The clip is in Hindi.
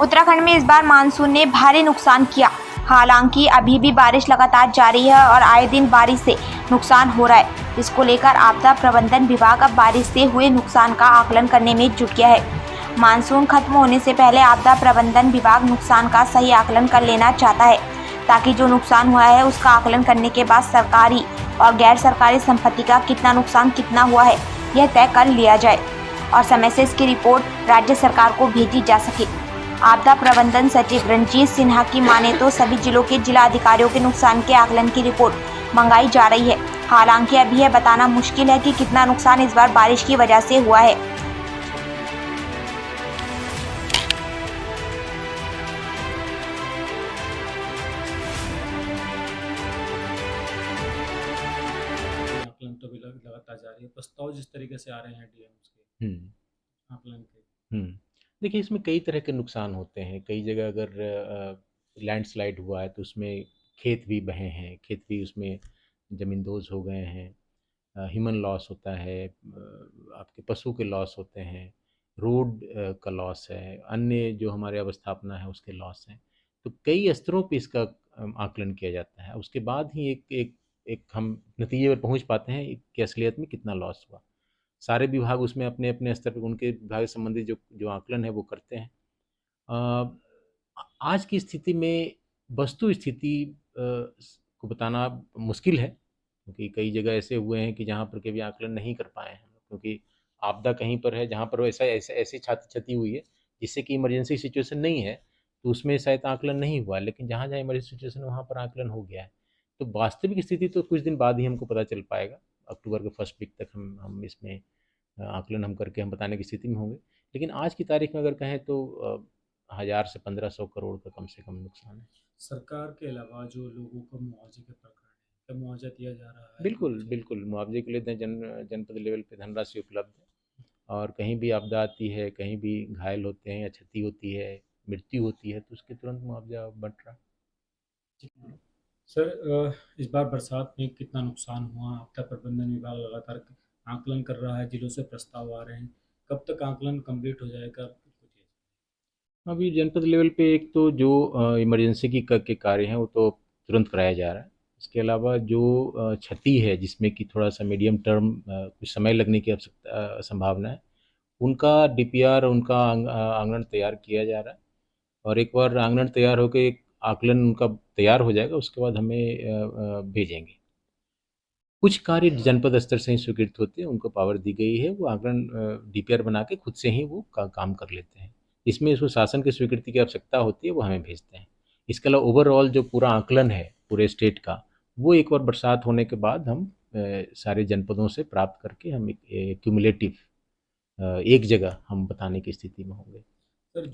उत्तराखंड में इस बार मानसून ने भारी नुकसान किया। हालांकि अभी भी बारिश लगातार जारी है और आए दिन बारिश से नुकसान हो रहा है। इसको लेकर आपदा प्रबंधन विभाग अब बारिश से हुए नुकसान का आकलन करने में जुट गया है। मानसून खत्म होने से पहले आपदा प्रबंधन विभाग नुकसान का सही आकलन कर लेना चाहता है, ताकि जो नुकसान हुआ है उसका आकलन करने के बाद सरकारी और गैर सरकारी संपत्ति का कितना नुकसान कितना हुआ है यह तय कर लिया जाए और समय से इसकी रिपोर्ट राज्य सरकार को भेजी जा सके। आपदा प्रबंधन सचिव रंजीत सिन्हा की माने तो सभी जिलों के जिला अधिकारियों के नुकसान के आकलन की रिपोर्ट मंगाई जा रही है। हालांकि अभी यह बताना मुश्किल है कि कितना नुकसान इस बार बारिश की वजह से हुआ है। आकलन तो भी लगातार जारी है। प्रस्ताव जिस तरीके से आ रहे हैं डीएम्स के हम्म आकलन के, देखिए, इसमें कई तरह के नुकसान होते हैं। कई जगह अगर लैंडस्लाइड हुआ है तो उसमें खेत भी बहे हैं, खेत भी उसमें ज़मींदोज़ हो गए हैं। ह्यूमन लॉस होता है, आपके पशु के लॉस होते हैं, रोड का लॉस है, अन्य जो हमारे अवस्थापना है उसके लॉस हैं। तो कई स्तरों पे इसका आकलन किया जाता है। उसके बाद ही एक हम नतीजे पर पहुंच पाते हैं कि असलियत में कितना लॉस हुआ। सारे विभाग उसमें अपने अपने स्तर पर उनके विभाग से संबंधित जो जो आकलन है वो करते हैं। अ, आज की स्थिति में वस्तु स्थिति को बताना मुश्किल है, क्योंकि कई जगह ऐसे हुए हैं कि जहाँ पर कभी आकलन नहीं कर पाए हैं, क्योंकि आपदा कहीं पर है जहाँ पर वो ऐसी क्षति हुई है जिससे कि इमरजेंसी सिचुएशन नहीं है, तो उसमें शायद आकलन नहीं हुआ। लेकिन जहाँ जहाँ इमरजेंसी सिचुएशन है वहाँ पर आकलन हो गया है। तो वास्तविक स्थिति तो कुछ दिन बाद ही हमको पता चल पाएगा। अक्टूबर के फर्स्ट वीक तक हम इसमें आकलन हम करके हम बताने की स्थिति में होंगे। लेकिन आज की तारीख में अगर कहें तो 1000 से 1500 करोड़ का कम से कम नुकसान है। सरकार के अलावा जो लोगों को मुआवजे के प्रकरण है, क्या मुआवजा दिया जा रहा है बिल्कुल, कुछ? बिल्कुल, मुआवजे के लिए जनपद लेवल पे धनराशि उपलब्ध है। और कहीं भी आपदा आती है, कहीं भी घायल होते हैं या क्षति होती है, मृत्यु होती है, तो उसके तुरंत मुआवजा बँट रहा है। सर, इस बार बरसात में कितना नुकसान हुआ? आपदा प्रबंधन विभाग लगातार आकलन कर रहा है, जिलों से प्रस्ताव आ रहे हैं। कब तक आकलन कंप्लीट हो जाएगा? अभी जनपद लेवल पे एक तो जो इमरजेंसी के कार्य हैं वो तो तुरंत कराया जा रहा है। इसके अलावा जो क्षति है जिसमें कि थोड़ा-सा मीडियम टर्म कुछ समय लगने की संभावना है, उनका डीपीआर, उनका आंकलन तैयार किया जा रहा है। और एक बार आंकलन तैयार होके एक आकलन उनका तैयार हो जाएगा, उसके बाद हमें भेजेंगे। कुछ कार्य जनपद स्तर से ही स्वीकृत होते हैं, उनको पावर दी गई है, वो आंकलन डीपीआर बना के खुद से ही वो काम कर लेते हैं। इसमें इसको शासन की स्वीकृति की आवश्यकता होती है, वो हमें भेजते हैं। इसके अलावा ओवरऑल जो पूरा आकलन है पूरे स्टेट का, वो एक बार बरसात होने के बाद हम सारे जनपदों से प्राप्त करके हम एक क्यूमुलेटिव एक जगह हम बताने की स्थिति में होंगे। सर, जो